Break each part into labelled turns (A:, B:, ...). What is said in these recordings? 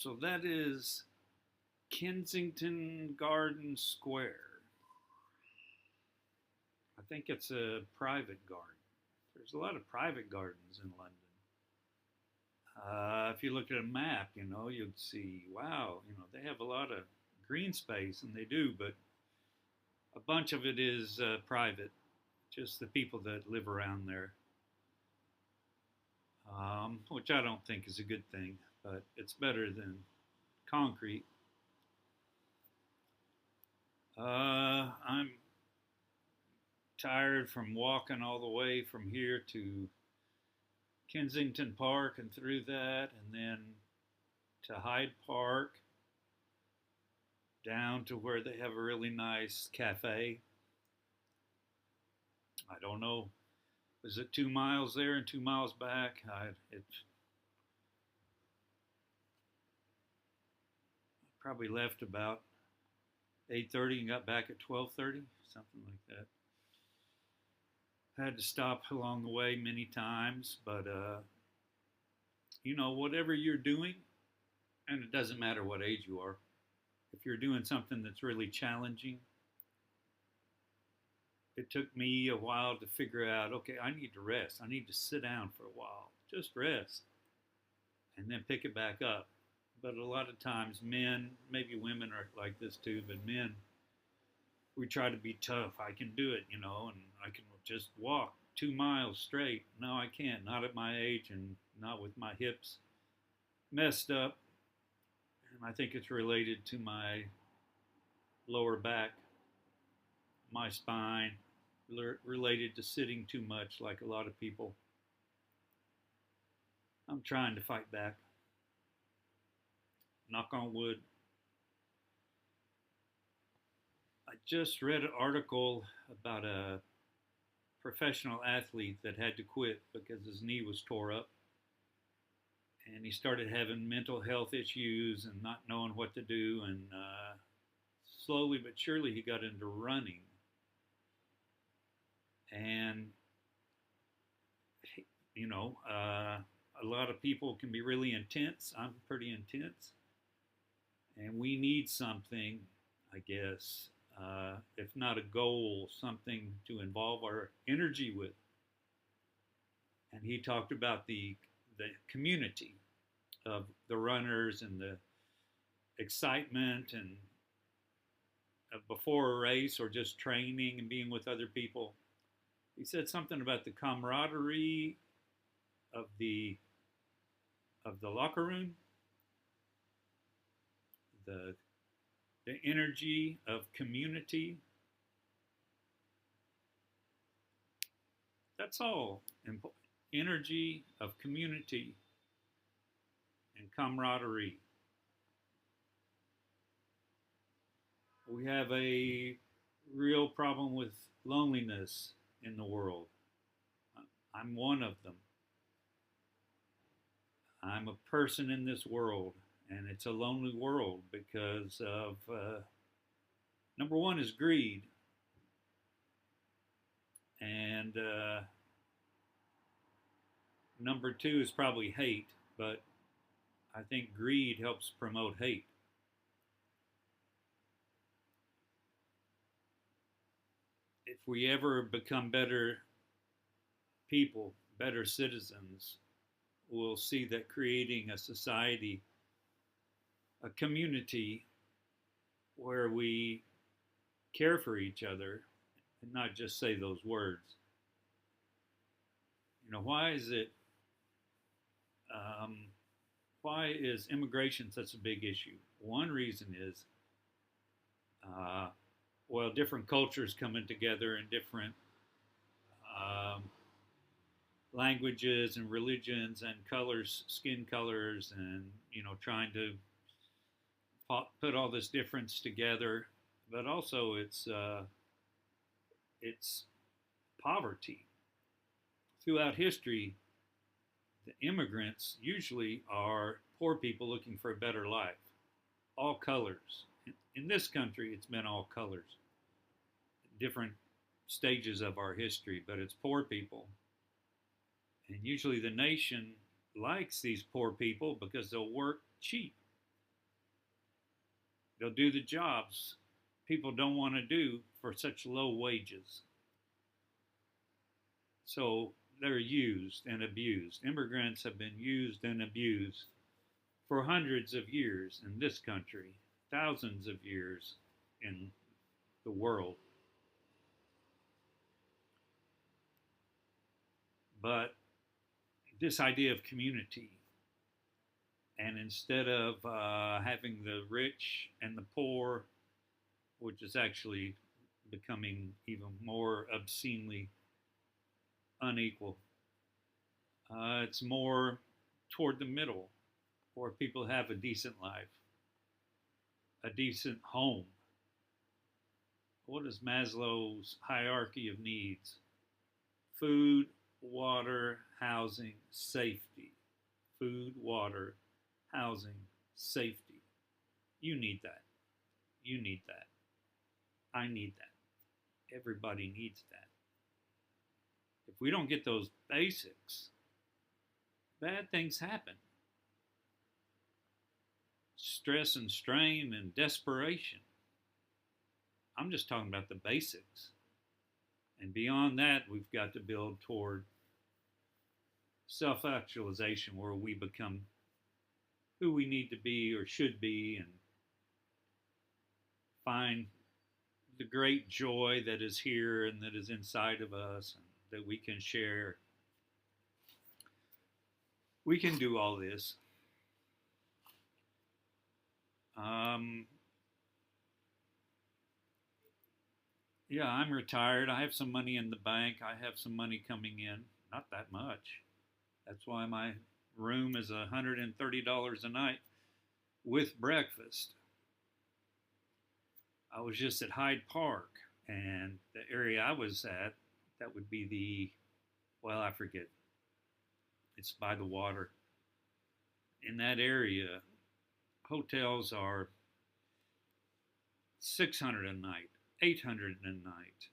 A: So that is Kensington Garden Square. I think it's a private garden. There's a lot of private gardens in London. If you look at a map, you'd see, wow, they have a lot of green space, and they do, but a bunch of it is private, just the people that live around there, which I don't think is a good thing, but it's better than concrete. I'm tired from walking all the way from here to Kensington Park and through that, and then to Hyde Park, down to where they have a really nice cafe. I don't know, was it 2 miles there and 2 miles back? It probably left about 8:30 and got back at 12:30, something like that. Had to stop along the way many times, but whatever you're doing, and it doesn't matter what age you are, if you're doing something that's really challenging, it took me a while to figure out, okay, I need to rest. I need to sit down for a while, just rest, and then pick it back up. But a lot of times, men, maybe women are like this too, but men, we try to be tough. I can do it, and I can just walk 2 miles straight. No, I can't, not at my age and not with my hips messed up. And I think it's related to my lower back, my spine, related to sitting too much like a lot of people. I'm trying to fight back. Knock on wood. I just read an article about a professional athlete that had to quit because his knee was tore up. And he started having mental health issues and not knowing what to do. And slowly but surely he got into running. And, a lot of people can be really intense. I'm pretty intense. And we need something, I guess, if not a goal, something to involve our energy with. And he talked about the community of the runners and the excitement and before a race or just training and being with other people. He said something about the camaraderie of the locker room, the energy of community. That's all. Energy of community and camaraderie. We have a real problem with loneliness in the world. I'm one of them. I'm a person in this world, and it's a lonely world because of number one is greed, and number two is probably hate, but I think greed helps promote hate. If we ever become better people, better citizens, we'll see that creating a society, a community where we care for each other and not just say those words. Why is it, why is immigration such a big issue? One reason is, different cultures coming together and different languages and religions and colors, skin colors, and trying to put all this difference together. But also, it's poverty. Throughout history, the immigrants usually are poor people looking for a better life. All colors. In this country, it's been all colors. Different stages of our history, but it's poor people. And usually the nation likes these poor people because they'll work cheap. They'll do the jobs people don't want to do for such low wages. So they're used and abused. Immigrants have been used and abused for hundreds of years in this country, thousands of years in the world. But this idea of community, and instead of having the rich and the poor, which is actually becoming even more obscenely unequal, it's more toward the middle, where people have a decent life, a decent home. What is Maslow's hierarchy of needs? Food, water, housing, safety. Food, water, housing, safety. You need that. You need that. I need that. Everybody needs that. If we don't get those basics, bad things happen. Stress and strain and desperation. I'm just talking about the basics. And beyond that, we've got to build toward self-actualization, where we become who we need to be or should be, and find the great joy that is here and that is inside of us and that we can share. We can do all this. Yeah, I'm retired. I have some money in the bank. I have some money coming in. Not that much. That's why my room is $130 a night with breakfast. I was just at Hyde Park, and the area I was at, that would be well, I forget. It's by the water. In that area, hotels are $600 a night, $800 a night,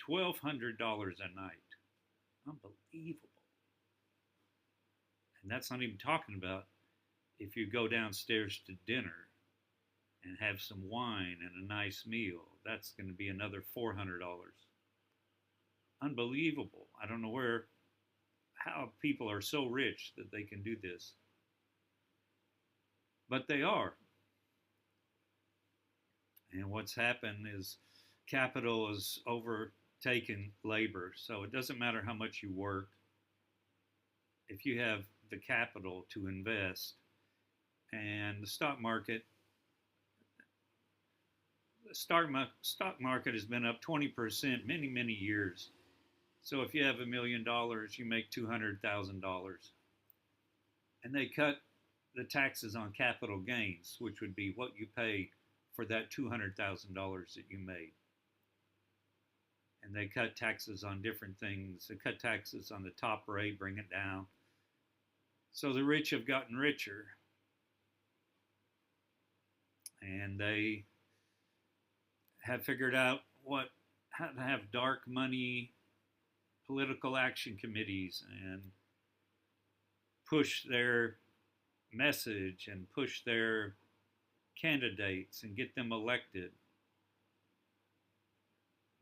A: $1,200 a night. Unbelievable. And that's not even talking about if you go downstairs to dinner and have some wine and a nice meal. That's going to be another $400. Unbelievable. I don't know how people are so rich that they can do this. But they are. And what's happened is capital has overtaken labor. So it doesn't matter how much you work. If you have the capital to invest, and the stock market has been up 20% many years. So if you have $1 million, you make $200,000. And they cut the taxes on capital gains, which would be what you pay for that $200,000 that you made. And they cut taxes on different things. They cut taxes on the top rate, bring it down. So the rich have gotten richer. And they have figured out how to have dark money political action committees and push their message and push their candidates and get them elected.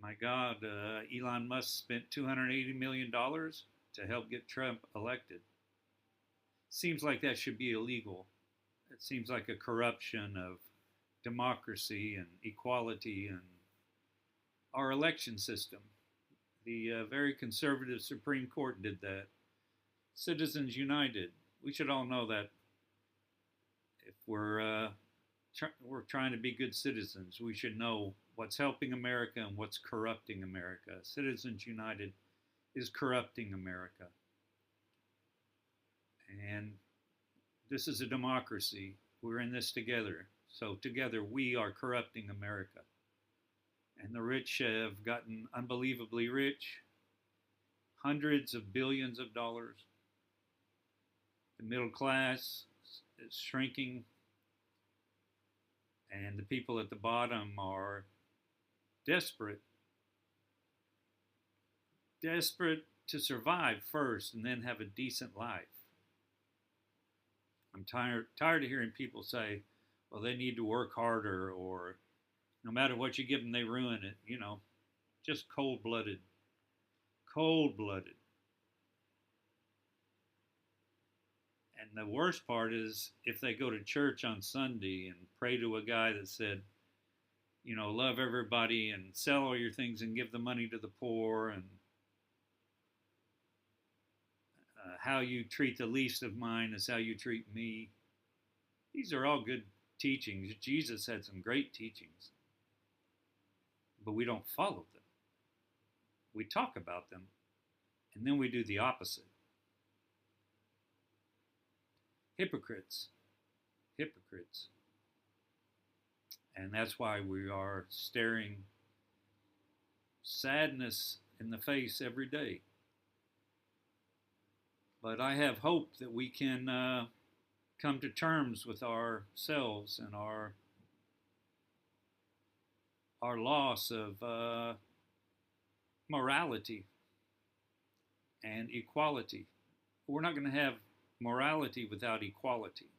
A: My God, Elon Musk spent $280 million to help get Trump elected. Seems like that should be illegal. It seems like a corruption of democracy and equality and our election system. The very conservative Supreme Court did that. Citizens United. We should all know that if we're trying to be good citizens, we should know what's helping America and what's corrupting America. Citizens United is corrupting America. And this is a democracy. We're in this together. So together we are corrupting America. And the rich have gotten unbelievably rich. Hundreds of billions of dollars. The middle class is shrinking. And the people at the bottom are desperate. Desperate to survive first and then have a decent life. I'm tired of hearing people say, well, they need to work harder, or no matter what you give them, they ruin it. Just cold blooded. Cold blooded. And the worst part is if they go to church on Sunday and pray to a guy that said, love everybody and sell all your things and give the money to the poor, and how you treat the least of mine is how you treat me. These are all good teachings. Jesus had some great teachings, but we don't follow them. We talk about them, and then we do the opposite. Hypocrites. Hypocrites. And that's why we are staring sadness in the face every day. But I have hope that we can come to terms with ourselves and our loss of morality and equality. We're not going to have morality without equality.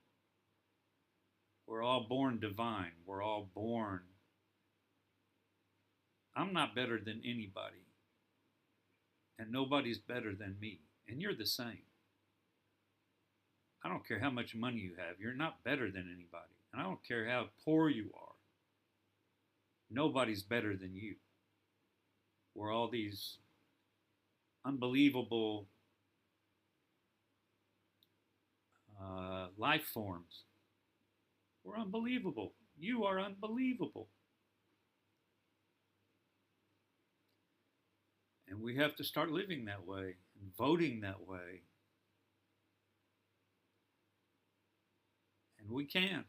A: We're all born divine. We're all born. I'm not better than anybody, and nobody's better than me, and you're the same. I don't care how much money you have. You're not better than anybody. And I don't care how poor you are. Nobody's better than you. We're all these unbelievable life forms. We're unbelievable. You are unbelievable. And we have to start living that way and voting that way. And we can.